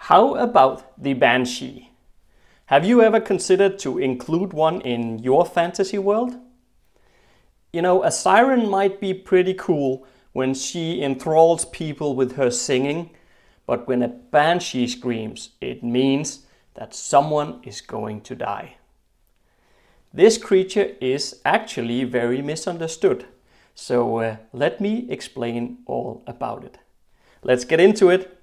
How about the Banshee? Have you ever considered to include one in your fantasy world? You know, a siren might be pretty cool when she enthralls people with her singing, but when a banshee screams, it means that someone is going to die. This creature is actually very misunderstood, so let me explain all about it. Let's get into it.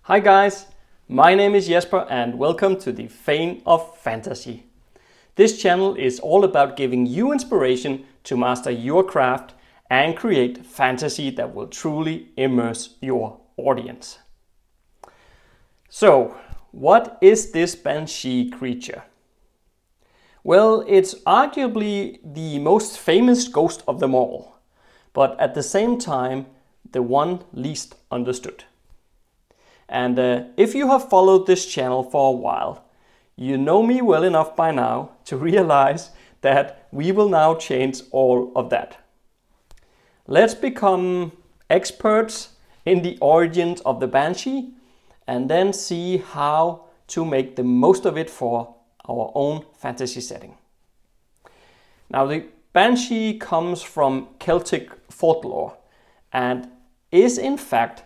Hi guys, my name is Jesper and welcome to the Fane of Fantasy. This channel is all about giving you inspiration to master your craft and create fantasy that will truly immerse your audience. So, what is this Banshee creature? Well, it's arguably the most famous ghost of them all, but at the same time, the one least understood. And if you have followed this channel for a while, you know me well enough by now to realize that we will now change all of that. Let's become experts in the origins of the Banshee and then see how to make the most of it for our own fantasy setting. Now, the Banshee comes from Celtic folklore and is in fact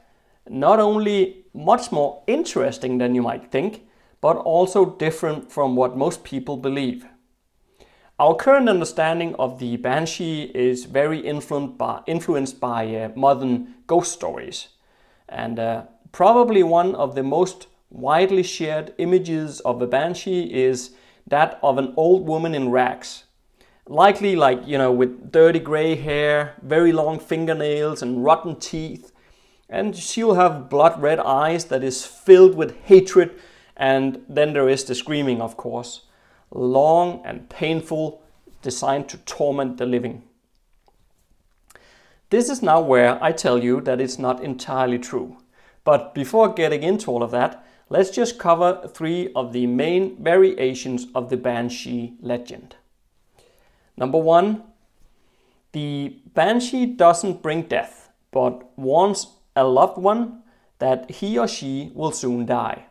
not only much more interesting than you might think, but also different from what most people believe. Our current understanding of the Banshee is very influenced by modern ghost stories, and probably one of the most widely shared images of a Banshee is that of an old woman in rags. Likely with dirty gray hair, very long fingernails and rotten teeth. And she'll have blood red eyes that is filled with hatred, and then there is the screaming, of course. Long and painful, designed to torment the living. This is now where I tell you that it's not entirely true. But before getting into all of that, let's just cover three of the main variations of the Banshee legend. Number one, the Banshee doesn't bring death, but warns a loved one that he or she will soon die.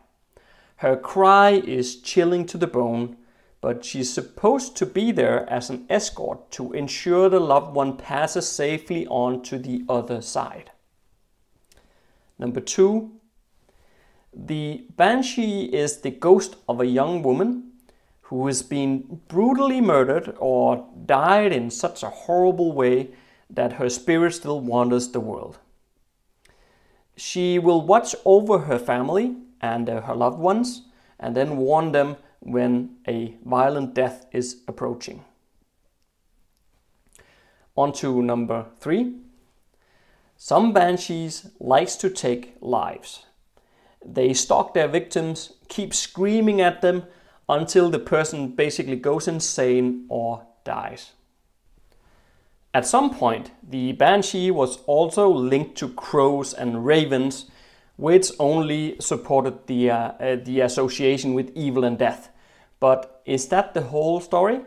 Her cry is chilling to the bone, but she's supposed to be there as an escort to ensure the loved one passes safely on to the other side. Number two, the Banshee is the ghost of a young woman who has been brutally murdered or died in such a horrible way that her spirit still wanders the world. She will watch over her family and her loved ones and then warn them when a violent death is approaching. On to number three. Some Banshees likes to take lives. They stalk their victims, keep screaming at them until the person basically goes insane or dies. At some point, the Banshee was also linked to crows and ravens, which only supported the association with evil and death. But is that the whole story?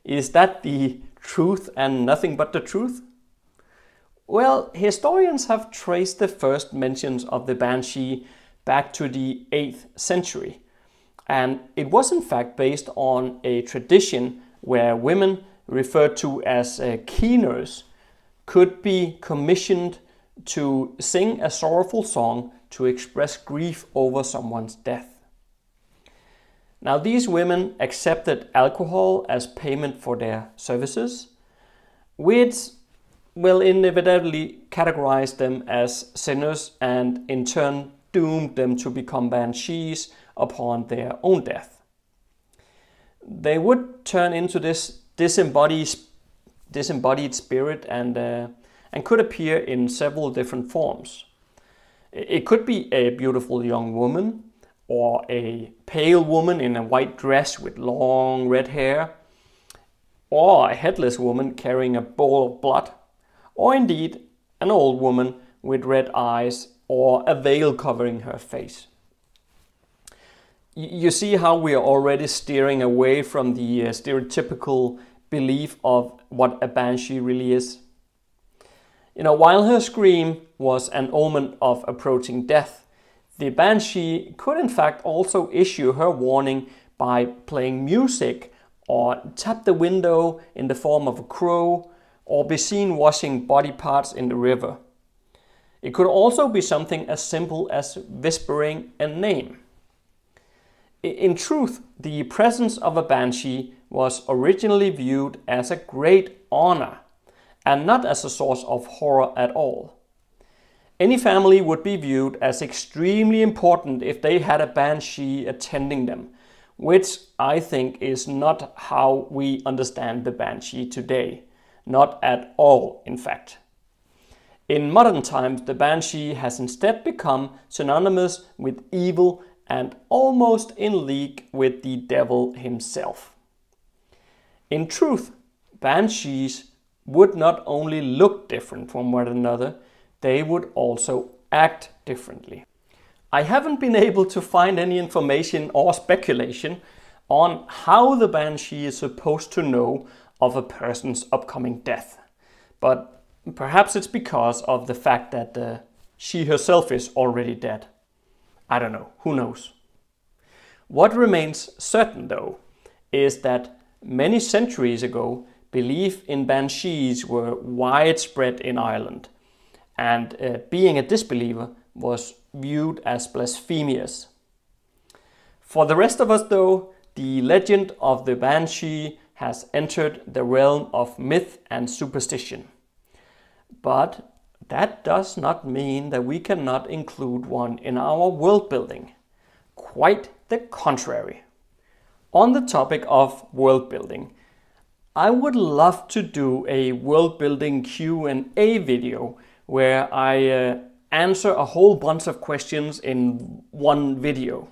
Is that the truth and nothing but the truth? Well, historians have traced the first mentions of the Banshee back to the 8th century. And it was in fact based on a tradition where women referred to as keeners could be commissioned to sing a sorrowful song to express grief over someone's death. Now, these women accepted alcohol as payment for their services, which will inevitably categorize them as sinners and in turn doomed them to become banshees upon their own death. They would turn into this disembodied spirit and could appear in several different forms. It could be a beautiful young woman, or a pale woman in a white dress with long red hair, or a headless woman carrying a bowl of blood, or indeed an old woman with red eyes or a veil covering her face. You see how we are already steering away from the stereotypical belief of what a banshee really is. While her scream was an omen of approaching death, the banshee could in fact also issue her warning by playing music or tap the window in the form of a crow or be seen washing body parts in the river. It could also be something as simple as whispering a name. In truth, the presence of a banshee was originally viewed as a great honor and not as a source of horror at all. Any family would be viewed as extremely important if they had a banshee attending them, which I think is not how we understand the banshee today. Not at all, in fact. In modern times, the banshee has instead become synonymous with evil and almost in league with the devil himself. In truth, banshees would not only look different from one another, they would also act differently. I haven't been able to find any information or speculation on how the banshee is supposed to know of a person's upcoming death, but perhaps it's because of the fact that she herself is already dead. I don't know, who knows? What remains certain though is that many centuries ago belief in banshees were widespread in Ireland, and being a disbeliever was viewed as blasphemous. For the rest of us though, the legend of the banshee has entered the realm of myth and superstition. But that does not mean that we cannot include one in our world building. Quite the contrary. On the topic of world building, I would love to do a world building Q&A video where I answer a whole bunch of questions in one video.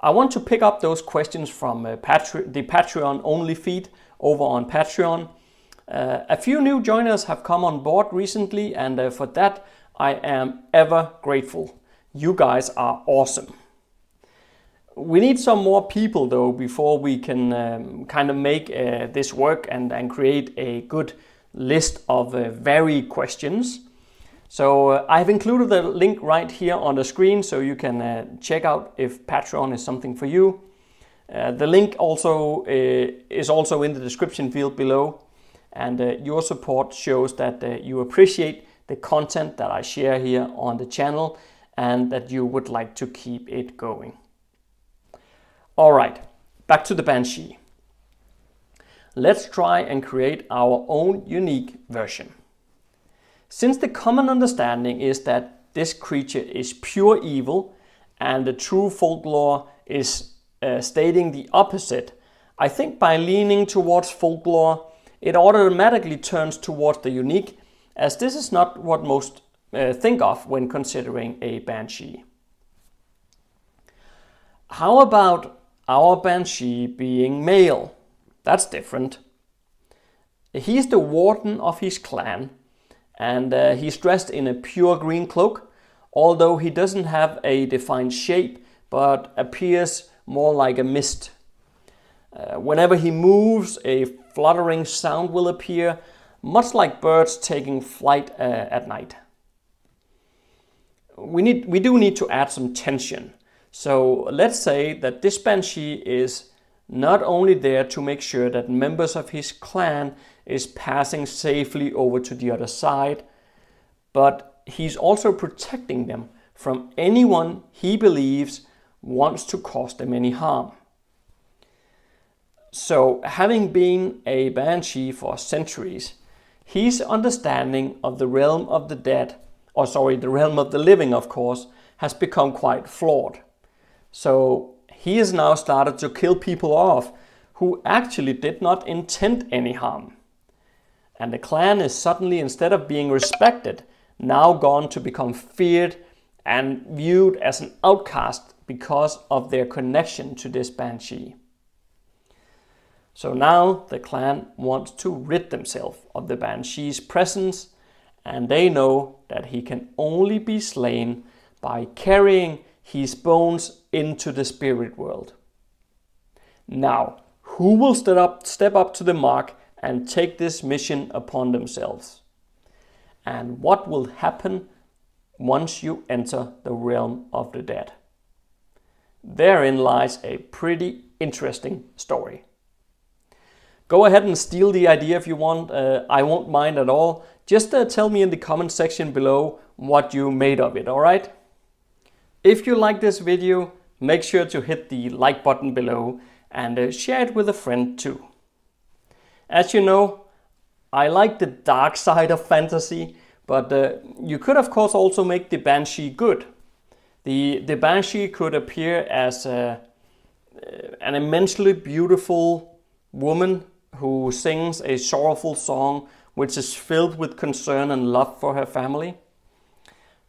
I want to pick up those questions from the Patreon only feed over on Patreon. A few new joiners have come on board recently, and for that I am ever grateful. You guys are awesome. We need some more people though before we can kind of make this work and create a good list of varied questions. So I've included the link right here on the screen so you can check out if Patreon is something for you. The link also is also in the description field below, and your support shows that you appreciate the content that I share here on the channel and that you would like to keep it going. Alright, back to the banshee. Let's try and create our own unique version. Since the common understanding is that this creature is pure evil and the true folklore is stating the opposite, I think by leaning towards folklore, it automatically turns towards the unique, as this is not what most think of when considering a banshee. How about our banshee being male? That's different. He's the warden of his clan, and he's dressed in a pure green cloak, although he doesn't have a defined shape but appears more like a mist. Whenever he moves, a fluttering sound will appear, much like birds taking flight at night. We do need to add some tension. So let's say that this banshee is not only there to make sure that members of his clan is passing safely over to the other side, but he's also protecting them from anyone he believes wants to cause them any harm. So, having been a banshee for centuries, his understanding of the realm of the dead, the realm of the living of course, has become quite flawed. So he has now started to kill people off who actually did not intend any harm. And the clan is suddenly, instead of being respected, now gone to become feared and viewed as an outcast because of their connection to this banshee. So now the clan wants to rid themselves of the banshee's presence, and they know that he can only be slain by carrying his bones into the spirit world. Now, who will step up to the mark and take this mission upon themselves? And what will happen once you enter the realm of the dead? Therein lies a pretty interesting story. Go ahead and steal the idea if you want. I won't mind at all. Just tell me in the comment section below what you made of it, alright? If you like this video, make sure to hit the like button below and share it with a friend too. As you know, I like the dark side of fantasy, but you could of course also make the Banshee good. The Banshee could appear as an immensely beautiful woman who sings a sorrowful song which is filled with concern and love for her family.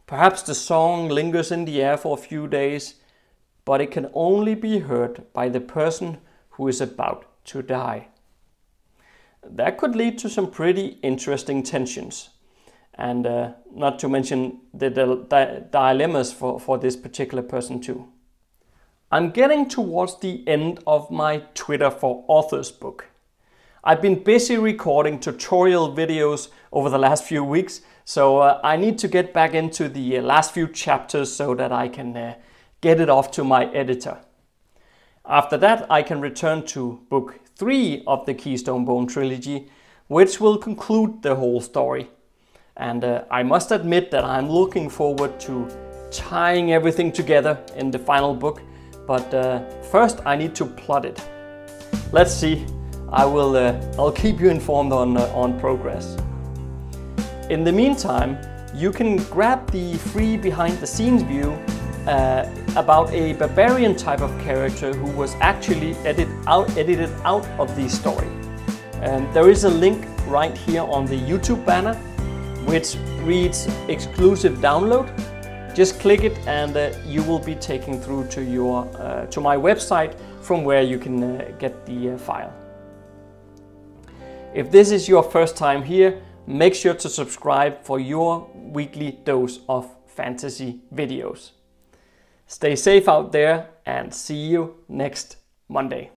Perhaps the song lingers in the air for a few days, but it can only be heard by the person who is about to die. That could lead to some pretty interesting tensions, and not to mention the dilemmas for this particular person too. I'm getting towards the end of my Twitter for Authors book. I've been busy recording tutorial videos over the last few weeks, so I need to get back into the last few chapters so that I can get it off to my editor. After that, I can return to book 3 of the Keystone Bone trilogy, which will conclude the whole story. And I must admit that I'm looking forward to tying everything together in the final book, but first I need to plot it. Let's see. I'll keep you informed on progress. In the meantime, you can grab the free behind-the-scenes view about a barbarian type of character who was actually edited out of the story. There is a link right here on the YouTube banner, which reads exclusive download. Just click it and you will be taken through to my website from where you can get the file. If this is your first time here, make sure to subscribe for your weekly dose of fantasy videos. Stay safe out there and see you next Monday.